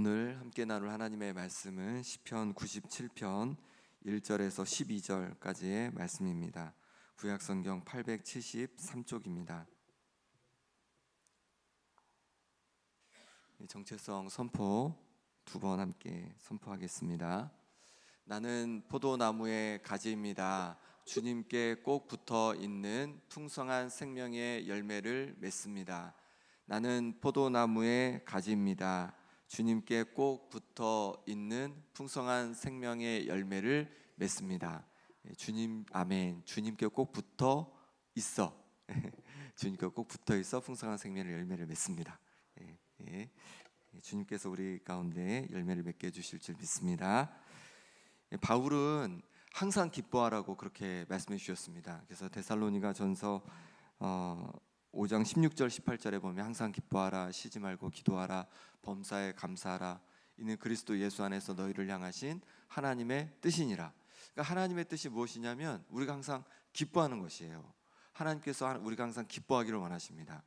오늘 함께 나눌 하나님의 말씀은 시편 97편 1절에서 12절까지의 말씀입니다. 구약성경 873쪽입니다. 정체성 선포 두 번 함께 선포하겠습니다. 나는 포도나무의 가지입니다. 주님께 꼭 붙어 있는 풍성한 생명의 열매를 맺습니다. 나는 포도나무의 가지입니다. 주님께 꼭 붙어 있는 풍성한 생명의 열매를 맺습니다. 주님, 아멘. 주님께 꼭 붙어 있어. 주님께 꼭 붙어 있어 풍성한 생명의 열매를 맺습니다. 주님께서 우리 가운데 열매를 맺게 해주실 줄 믿습니다. 바울은 항상 기뻐하라고 그렇게 말씀해 주셨습니다. 그래서 데살로니가 전서 5장 16절 18절에 보면 항상 기뻐하라, 쉬지 말고 기도하라, 범사에 감사하라, 이는 그리스도 예수 안에서 너희를 향하신 하나님의 뜻이니라. 그러니까 하나님의 뜻이 무엇이냐면 우리가 항상 기뻐하는 것이에요. 하나님께서 우리가 항상 기뻐하기를 원하십니다.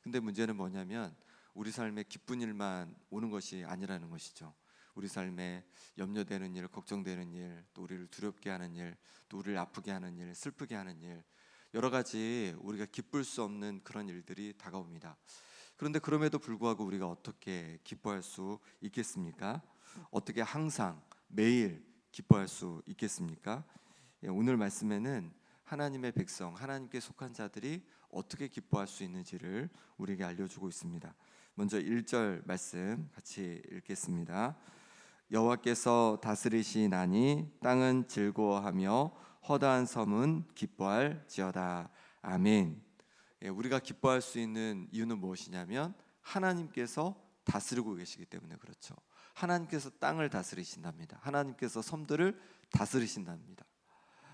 근데 문제는 뭐냐면 우리 삶에 기쁜 일만 오는 것이 아니라는 것이죠. 우리 삶에 염려되는 일, 걱정되는 일, 또 우리를 두렵게 하는 일, 또 우리를 아프게 하는 일, 슬프게 하는 일, 여러 가지 우리가 기쁠 수 없는 그런 일들이 다가옵니다. 그런데 그럼에도 불구하고 우리가 어떻게 기뻐할 수 있겠습니까? 어떻게 항상 매일 기뻐할 수 있겠습니까? 오늘 말씀에는 하나님의 백성, 하나님께 속한 자들이 어떻게 기뻐할 수 있는지를 우리에게 알려주고 있습니다. 먼저 1절 말씀 같이 읽겠습니다. 여호와께서 다스리시나니 땅은 즐거워하며 허다한 섬은 기뻐할지어다. 아멘. 우리가 기뻐할 수 있는 이유는 무엇이냐면 하나님께서 다스리고 계시기 때문에 그렇죠. 하나님께서 땅을 다스리신답니다. 하나님께서 섬들을 다스리신답니다.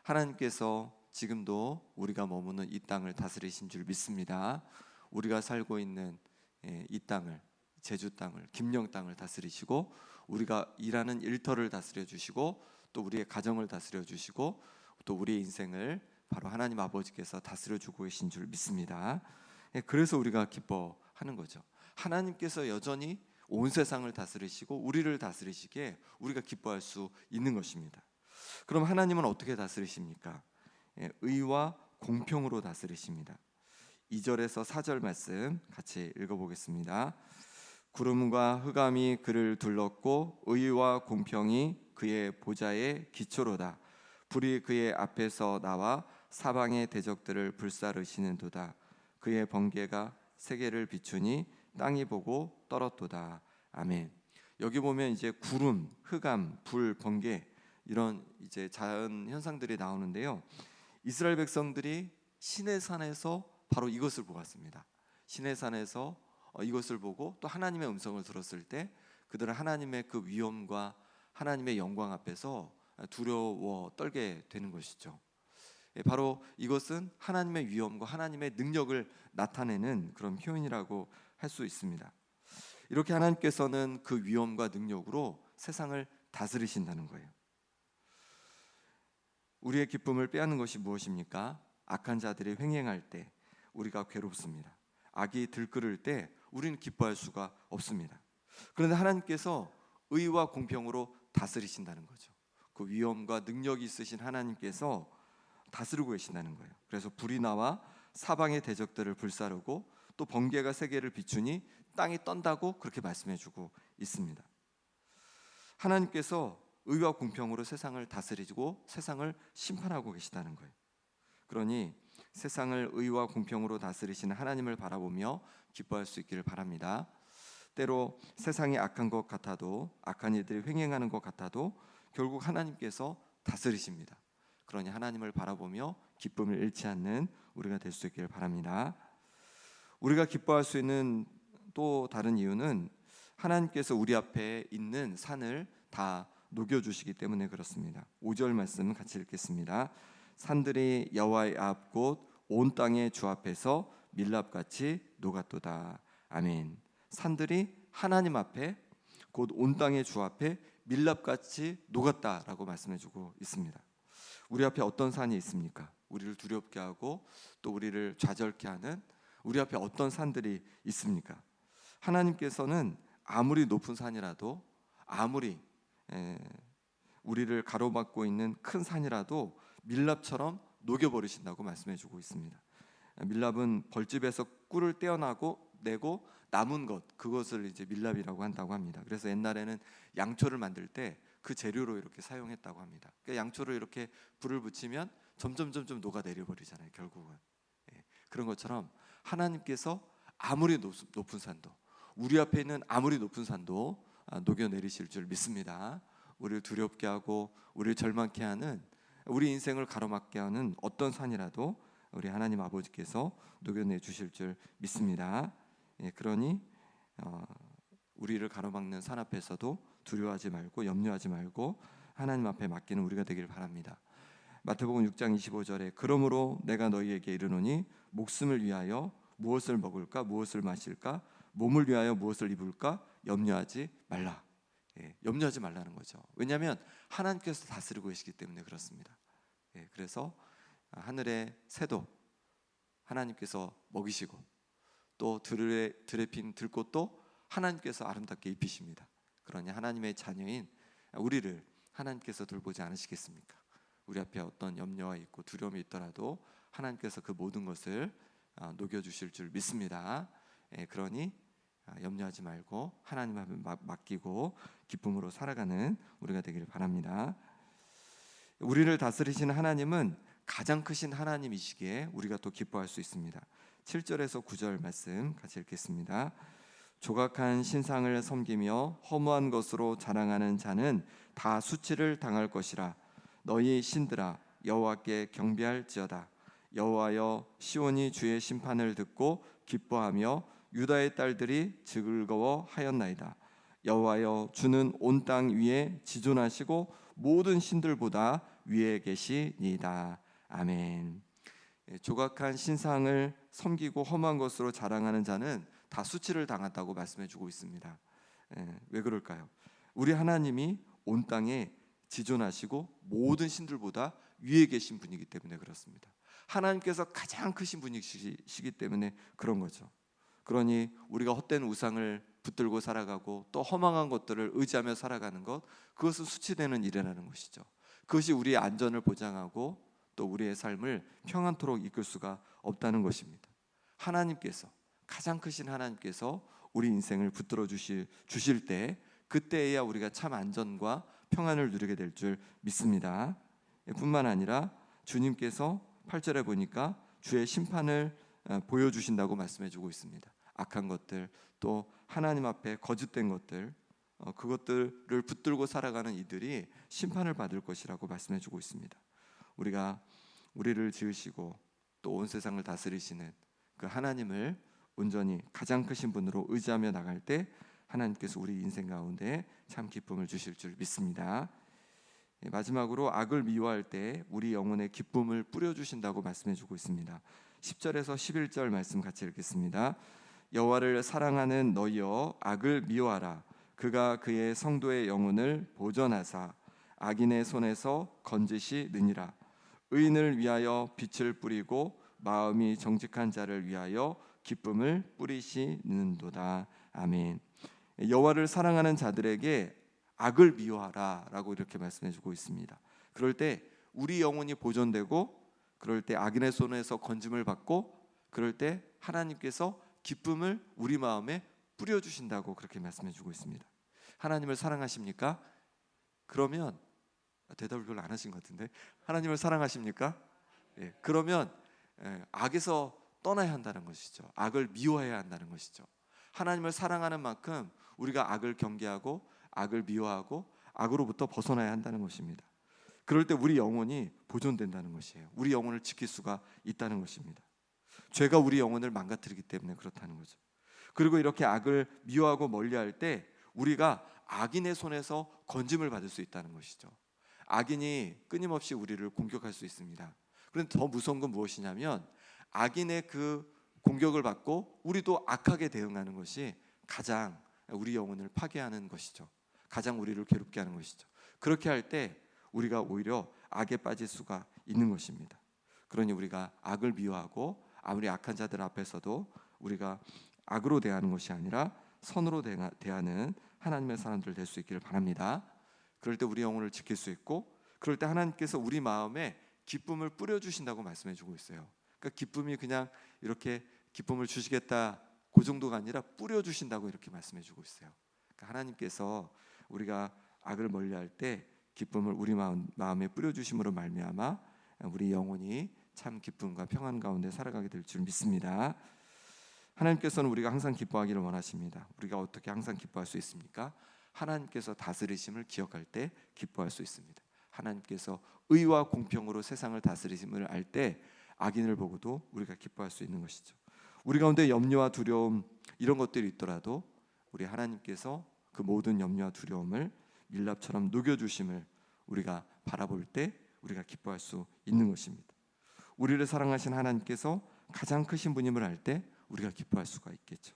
하나님께서 지금도 우리가 머무는 이 땅을 다스리신 줄 믿습니다. 우리가 살고 있는 이 땅을, 제주 땅을, 김영 땅을 다스리시고 우리가 일하는 일터를 다스려 주시고 또 우리의 가정을 다스려 주시고 또 우리의 인생을 바로 하나님 아버지께서 다스려 주고 계신 줄 믿습니다. 그래서 우리가 기뻐하는 거죠. 하나님께서 여전히 온 세상을 다스리시고 우리를 다스리시기에 우리가 기뻐할 수 있는 것입니다. 그럼 하나님은 어떻게 다스리십니까? 의와 공평으로 다스리십니다. 2절에서 4절 말씀 같이 읽어보겠습니다. 구름과 흑암이 그를 둘렀고 의와 공평이 그의 보좌의 기초로다. 불이 그의 앞에서 나와 사방의 대적들을 불사르시는도다. 그의 번개가 세계를 비추니 땅이 보고 떨었도다. 아멘. 여기 보면 이제 구름, 흑암, 불, 번개 이런 이제 자연 현상들이 나오는데요. 이스라엘 백성들이 시내산에서 바로 이것을 보았습니다. 시내산에서 이것을 보고 또 하나님의 음성을 들었을 때 그들은 하나님의 그 위엄과 하나님의 영광 앞에서 두려워 떨게 되는 것이죠. 바로 이것은 하나님의 위엄과 하나님의 능력을 나타내는 그런 표현이라고 할 수 있습니다. 이렇게 하나님께서는 그 위엄과 능력으로 세상을 다스리신다는 거예요. 우리의 기쁨을 빼앗는 것이 무엇입니까? 악한 자들이 횡행할 때 우리가 괴롭습니다. 악이 들끓을 때 우리는 기뻐할 수가 없습니다. 그런데 하나님께서 의와 공평으로 다스리신다는 거죠. 그 위엄과 능력이 있으신 하나님께서 다스리고 계신다는 거예요. 그래서 불이 나와 사방의 대적들을 불사르고 또 번개가 세계를 비추니 땅이 떤다고 그렇게 말씀해주고 있습니다. 하나님께서 의와 공평으로 세상을 다스리고 세상을 심판하고 계시다는 거예요. 그러니 세상을 의와 공평으로 다스리시는 하나님을 바라보며 기뻐할 수 있기를 바랍니다. 때로 세상이 악한 것 같아도, 악한 일들이 횡행하는 것 같아도 결국 하나님께서 다스리십니다. 그러니 하나님을 바라보며 기쁨을 잃지 않는 우리가 될 수 있기를 바랍니다. 우리가 기뻐할 수 있는 또 다른 이유는 하나님께서 우리 앞에 있는 산을 다 녹여주시기 때문에 그렇습니다. 5절 말씀 같이 읽겠습니다. 산들이 여호와의 앞 곧 온 땅의 주 앞에서 밀랍같이 녹았도다. 아멘. 산들이 하나님 앞에 곧 온 땅의 주 앞에 밀랍같이 녹았다라고 말씀해주고 있습니다. 우리 앞에 어떤 산이 있습니까? 우리를 두렵게 하고 또 우리를 좌절케 하는 우리 앞에 어떤 산들이 있습니까? 하나님께서는 아무리 높은 산이라도, 아무리 우리를 가로막고 있는 큰 산이라도 밀랍처럼 녹여버리신다고 말씀해주고 있습니다. 밀랍은 벌집에서 꿀을 내고 남은 것, 그것을 이제 밀랍이라고 한다고 합니다. 그래서 옛날에는 양초를 만들 때 그 재료로 이렇게 사용했다고 합니다. 그러니까 양초를 이렇게 불을 붙이면 점점 녹아 내려버리잖아요. 결국은 그런 것처럼 하나님께서 아무리 높은 산도, 우리 앞에 있는 아무리 높은 산도 녹여내리실 줄 믿습니다. 우리를 두렵게 하고 우리를 절망케 하는, 우리 인생을 가로막게 하는 어떤 산이라도 우리 하나님 아버지께서 녹여내 주실 줄 믿습니다. 그러니 우리를 가로막는 산 앞에서도 두려워하지 말고 염려하지 말고 하나님 앞에 맡기는 우리가 되길 바랍니다. 마태복음 6장 25절에 그러므로 내가 너희에게 이르노니 목숨을 위하여 무엇을 먹을까 무엇을 마실까 몸을 위하여 무엇을 입을까 염려하지 말라. 염려하지 말라는 거죠. 왜냐하면 하나님께서 다스리고 계시기 때문에 그렇습니다. 그래서 하늘의 새도 하나님께서 먹이시고 또 들에 핀 들꽃도 하나님께서 아름답게 입히십니다. 그러니 하나님의 자녀인 우리를 하나님께서 돌보지 않으시겠습니까? 우리 앞에 어떤 염려가 있고 두려움이 있더라도 하나님께서 그 모든 것을 녹여주실 줄 믿습니다. 그러니 염려하지 말고 하나님 앞에 맡기고 기쁨으로 살아가는 우리가 되기를 바랍니다. 우리를 다스리시는 하나님은 가장 크신 하나님이시기에 우리가 또 기뻐할 수 있습니다. 7절에서 9절 말씀 같이 읽겠습니다. 조각한 신상을 섬기며 허무한 것으로 자랑하는 자는 다 수치를 당할 것이라. 너희 신들아 여호와께 경배할지어다. 여호와여 시온이 주의 심판을 듣고 기뻐하며 유다의 딸들이 즐거워하였나이다. 여호와여 주는 온 땅 위에 지존하시고 모든 신들보다 위에 계시니이다. 아멘. 조각한 신상을 섬기고 험한 것으로 자랑하는 자는 다 수치를 당한다고 말씀해주고 있습니다. 왜 그럴까요? 우리 하나님이 온 땅에 지존하시고 모든 신들보다 위에 계신 분이기 때문에 그렇습니다. 하나님께서 가장 크신 분이시기 때문에 그런 거죠. 그러니 우리가 헛된 우상을 붙들고 살아가고 또 허망한 것들을 의지하며 살아가는 것, 그것은 수치되는 일이라는 것이죠. 그것이 우리의 안전을 보장하고 또 우리의 삶을 평안토록 이끌 수가 없다는 것입니다. 하나님께서, 가장 크신 하나님께서 우리 인생을 붙들어 주실 때, 그때에야 우리가 참 안전과 평안을 누리게 될 줄 믿습니다. 뿐만 아니라 주님께서 8절에 보니까 주의 심판을 보여주신다고 말씀해주고 있습니다. 악한 것들, 또 하나님 앞에 거짓된 것들, 그것들을 붙들고 살아가는 이들이 심판을 받을 것이라고 말씀해주고 있습니다. 우리가 우리를 지으시고 또 온 세상을 다스리시는 그 하나님을 온전히 가장 크신 분으로 의지하며 나갈 때 하나님께서 우리 인생 가운데 참 기쁨을 주실 줄 믿습니다. 마지막으로 악을 미워할 때 우리 영혼에 기쁨을 뿌려주신다고 말씀해주고 있습니다. 10절에서 11절 말씀 같이 읽겠습니다. 여호와를 사랑하는 너희여 악을 미워하라. 그가 그의 성도의 영혼을 보전하사 악인의 손에서 건지시느니라. 의인을 위하여 빛을 뿌리고 마음이 정직한 자를 위하여 기쁨을 뿌리시는도다. 아멘. 여호와를 사랑하는 자들에게 악을 미워하라 라고 이렇게 말씀해주고 있습니다. 그럴 때 우리 영혼이 보존되고, 그럴 때 악인의 손에서 건짐을 받고, 그럴 때 하나님께서 기쁨을 우리 마음에 뿌려주신다고 그렇게 말씀해주고 있습니다. 하나님을 사랑하십니까? 그러면 대답을 별로 안 하신 것 같은데, 하나님을 사랑하십니까? 그러면 악에서 떠나야 한다는 것이죠. 악을 미워해야 한다는 것이죠. 하나님을 사랑하는 만큼 우리가 악을 경계하고 악을 미워하고 악으로부터 벗어나야 한다는 것입니다. 그럴 때 우리 영혼이 보존된다는 것이에요. 우리 영혼을 지킬 수가 있다는 것입니다. 죄가 우리 영혼을 망가뜨리기 때문에 그렇다는 거죠. 그리고 이렇게 악을 미워하고 멀리할 때 우리가 악인의 손에서 건짐을 받을 수 있다는 것이죠. 악인이 끊임없이 우리를 공격할 수 있습니다. 그런데 더 무서운 건 무엇이냐면, 악인의 그 공격을 받고 우리도 악하게 대응하는 것이 가장 우리 영혼을 파괴하는 것이죠. 가장 우리를 괴롭게 하는 것이죠. 그렇게 할 때 우리가 오히려 악에 빠질 수가 있는 것입니다. 그러니 우리가 악을 미워하고 아무리 악한 자들 앞에서도 우리가 악으로 대하는 것이 아니라 선으로 대하는 하나님의 사람들 될 수 있기를 바랍니다. 그럴 때 우리 영혼을 지킬 수 있고, 그럴 때 하나님께서 우리 마음에 기쁨을 뿌려주신다고 말씀해주고 있어요. 그러니까 기쁨이 그냥 이렇게 기쁨을 주시겠다 그 정도가 아니라 뿌려주신다고 이렇게 말씀해주고 있어요. 그러니까 하나님께서 우리가 악을 멀리할 때 기쁨을 우리 마음에 뿌려주심으로 말미암아 우리 영혼이 참 기쁨과 평안 가운데 살아가게 될 줄 믿습니다. 하나님께서는 우리가 항상 기뻐하기를 원하십니다. 우리가 어떻게 항상 기뻐할 수 있습니까? 하나님께서 다스리심을 기억할 때 기뻐할 수 있습니다. 하나님께서 의와 공평으로 세상을 다스리심을 알 때 악인을 보고도 우리가 기뻐할 수 있는 것이죠. 우리 가운데 염려와 두려움 이런 것들이 있더라도 우리 하나님께서 그 모든 염려와 두려움을 밀랍처럼 녹여주심을 우리가 바라볼 때 우리가 기뻐할 수 있는 것입니다. 우리를 사랑하신 하나님께서 가장 크신 분임을 알 때 우리가 기뻐할 수가 있겠죠.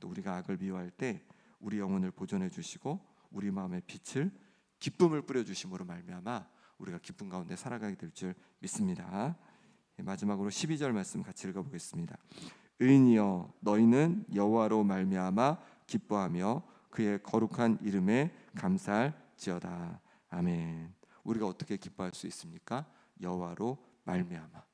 또 우리가 악을 미워할 때 우리 영혼을 보존해 주시고 우리 마음에 빛을 기쁨을 뿌려주심으로 말미암아 우리가 기쁨 가운데 살아가게 될 줄 믿습니다. 마지막으로 12절 말씀 같이 읽어보겠습니다. 의인이여 너희는 여호와로 말미암아 기뻐하며 그의 거룩한 이름에 감사할지어다. 아멘. 우리가 어떻게 기뻐할 수 있습니까? 여호와로 말미암아,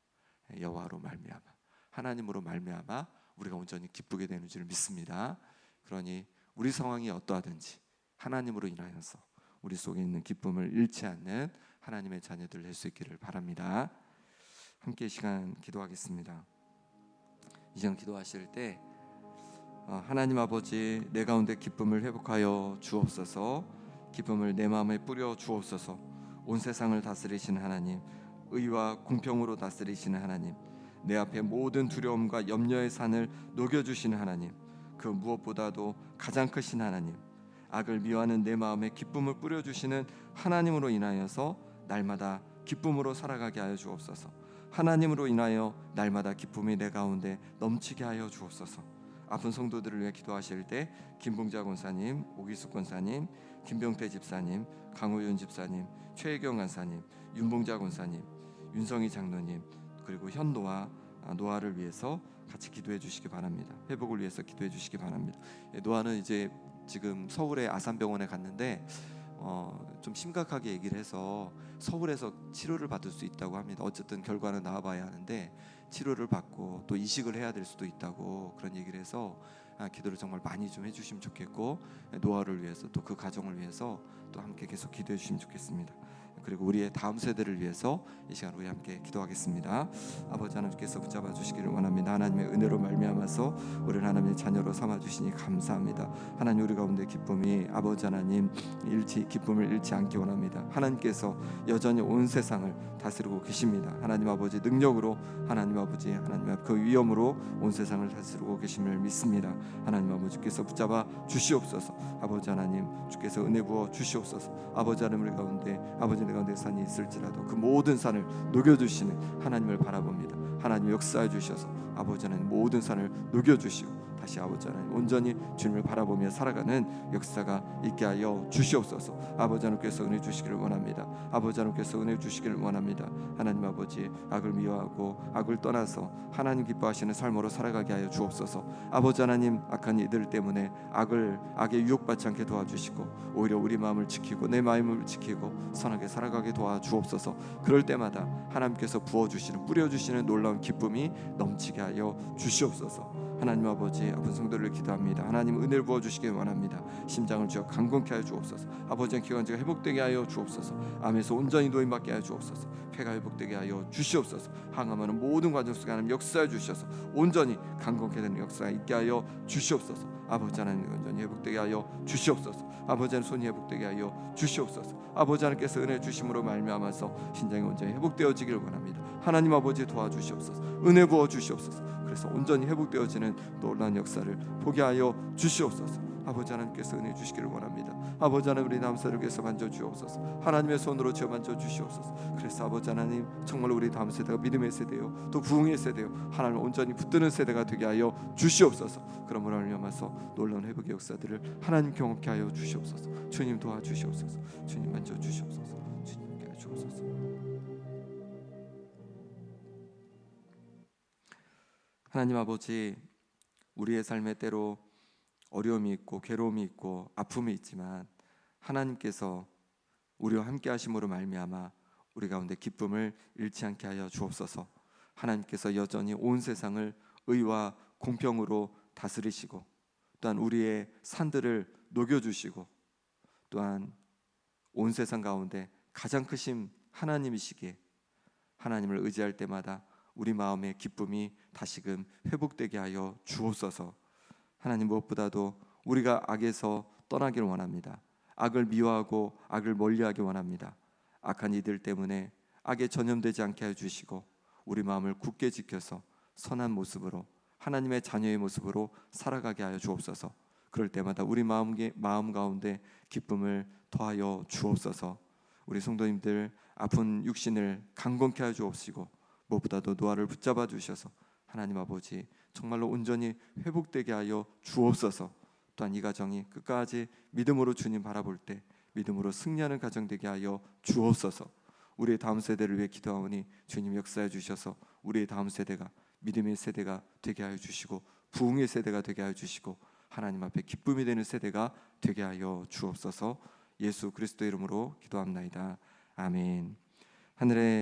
여호와로 말미암아, 하나님으로 말미암아 우리가 온전히 기쁘게 되는 줄 믿습니다. 그러니 우리 상황이 어떠하든지 하나님으로 인하여서 우리 속에 있는 기쁨을 잃지 않는 하나님의 자녀들 될 수 있기를 바랍니다. 함께 시간 기도하겠습니다. 이 시간 기도하실 때 하나님 아버지 내 가운데 기쁨을 회복하여 주옵소서. 기쁨을 내 마음에 뿌려 주옵소서. 온 세상을 다스리시는 하나님, 의와 공평으로 다스리시는 하나님, 내 앞에 모든 두려움과 염려의 산을 녹여주시는 하나님, 그 무엇보다도 가장 크신 하나님, 악을 미워하는 내 마음에 기쁨을 뿌려주시는 하나님으로 인하여서 날마다 기쁨으로 살아가게 하여 주옵소서. 하나님으로 인하여 날마다 기쁨이 내 가운데 넘치게 하여 주옵소서. 아픈 성도들을 위해 기도하실 때 김봉자 권사님, 오기숙 권사님, 김병태 집사님, 강호윤 집사님, 최혜경 간사님, 윤봉자 권사님, 윤성희 장로님, 그리고 현노아 노아를 위해서 같이 기도해 주시기 바랍니다. 회복을 위해서 기도해 주시기 바랍니다. 노아는 이제 지금 서울의 아산병원에 갔는데 좀 심각하게 얘기를 해서 서울에서 치료를 받을 수 있다고 합니다. 어쨌든 결과는 나와봐야 하는데 치료를 받고 또 이식을 해야 될 수도 있다고 그런 얘기를 해서 기도를 정말 많이 좀 해주시면 좋겠고, 노아를 위해서 또 그 가정을 위해서 또 함께 계속 기도해 주시면 좋겠습니다. 그리고 우리의 다음 세대를 위해서 이 시간 우리 함께 기도하겠습니다. 아버지 하나님께서 붙잡아 주시기를 원합니다. 하나님의 은혜로 말미암아서 우리를 하나님의 자녀로 삼아 주시니 감사합니다. 하나님 우리 가운데 기쁨이 아버지 하나님 기쁨을 잃지 않기 원합니다. 하나님께서 여전히 온 세상을 다스리고 계십니다. 하나님 아버지 능력으로 하나님 아버지 하나님 그 위엄으로 온 세상을 다스리고 계심을 믿습니다. 하나님 아버지께서 붙잡아 주시옵소서. 아버지 하나님 주께서 은혜 부어 주시옵소서. 아버지 하나님 우리 가운데 아버지 내 가운데 산이 있을지라도 그 모든 산을 녹여주시는 하나님을 바라봅니다. 하나님 역사해 주셔서 아버지 하나님 모든 산을 녹여주시고 다시 아버지 하나님 온전히 주님을 바라보며 살아가는 역사가 있게 하여 주시옵소서. 아버지 하나님께서 은혜 주시기를 원합니다. 아버지 하나님께서 은혜 주시기를 원합니다. 하나님 아버지 악을 미워하고 악을 떠나서 하나님 기뻐하시는 삶으로 살아가게 하여 주옵소서. 아버지 하나님 악한 이들 때문에 악에 유혹받지 않게 도와주시고 오히려 우리 마음을 지키고 내 마음을 지키고 선하게 살아가게 도와주옵소서. 그럴 때마다 하나님께서 부어주시는 뿌려주시는 놀라운 기쁨이 넘치게 하여 주시옵소서. 하나님 아버지 아픈 성도를 기도합니다. 하나님 은혜를 부어주시기 원합니다. 심장을 주여 강건케 하여 주옵소서. 아버지의 기관지가 회복되게 하여 주옵소서. 암에서 온전히 노임받게 하여 주옵소서. 폐가 회복되게 하여 주시옵소서. 항암하는 모든 과정 속에 하나님 역사해 주셔서 온전히 강건케 되는 역사가 있게 하여 주시옵소서. 아버지 하나님 온전히 회복되게 하여 주시옵소서. 아버지 하나님 손이 회복되게 하여 주시옵소서. 아버지 하나님께서 은혜 주심으로 말미암아서 신장이 온전히 회복되어지기를 원합니다. 하나님 아버지 도와주시옵소서. 은혜 부어 주시옵소서. 그래서 온전히 회복되어지는 놀라운 역사를 보게 하여 주시옵소서. 아버지 하나님께서 은혜 주시기를 원합니다. 아버지 하나님 우리 다음 세대를 위해서 만져주옵소서. 하나님의 손으로 지어 만져주시옵소서. 그래서 아버지 하나님 정말 우리 다음 세대가 믿음의 세대요 또 부흥의 세대요 하나님 온전히 붙드는 세대가 되게 하여 주시옵소서. 그러므로 말미암아서 놀라운 회복의 역사들을 하나님 경험케 하여 주시옵소서. 주님 도와주시옵소서. 주님 만져주시옵소서. 주님 함께 하여 주옵소서. 하나님 아버지 우리의 삶의 때로 어려움이 있고 괴로움이 있고 아픔이 있지만 하나님께서 우리와 함께 하심으로 말미암아 우리 가운데 기쁨을 잃지 않게 하여 주옵소서. 하나님께서 여전히 온 세상을 의와 공평으로 다스리시고 또한 우리의 산들을 녹여주시고 또한 온 세상 가운데 가장 크신 하나님이시기에 하나님을 의지할 때마다 우리 마음의 기쁨이 다시금 회복되게 하여 주옵소서. 하나님, 무엇보다도 우리가 악에서 떠나기를 원합니다. 악을 미워하고 악을 멀리하기 원합니다. 악한 이들 때문에 악에 전염되지 않게 해주시고 우리 마음을 굳게 지켜서 선한 모습으로 하나님의 자녀의 모습으로 살아가게 하여 주옵소서. 그럴 때마다 우리 마음 가운데 기쁨을 더하여 주옵소서. 우리 성도님들 아픈 육신을 강건케 하여 주옵시고 무엇보다도 노아를 붙잡아 주셔서 하나님 아버지 정말로 온전히 회복되게 하여 주옵소서. 또한 이 가정이 끝까지 믿음으로 주님 바라볼 때 믿음으로 승리하는 가정 되게 하여 주옵소서. 우리의 다음 세대를 위해 기도하오니 주님 역사해 주셔서 우리의 다음 세대가 믿음의 세대가 되게 하여 주시고 부흥의 세대가 되게 하여 주시고 하나님 앞에 기쁨이 되는 세대가 되게 하여 주옵소서. 예수 그리스도 이름으로 기도합나이다. 아멘. 하늘에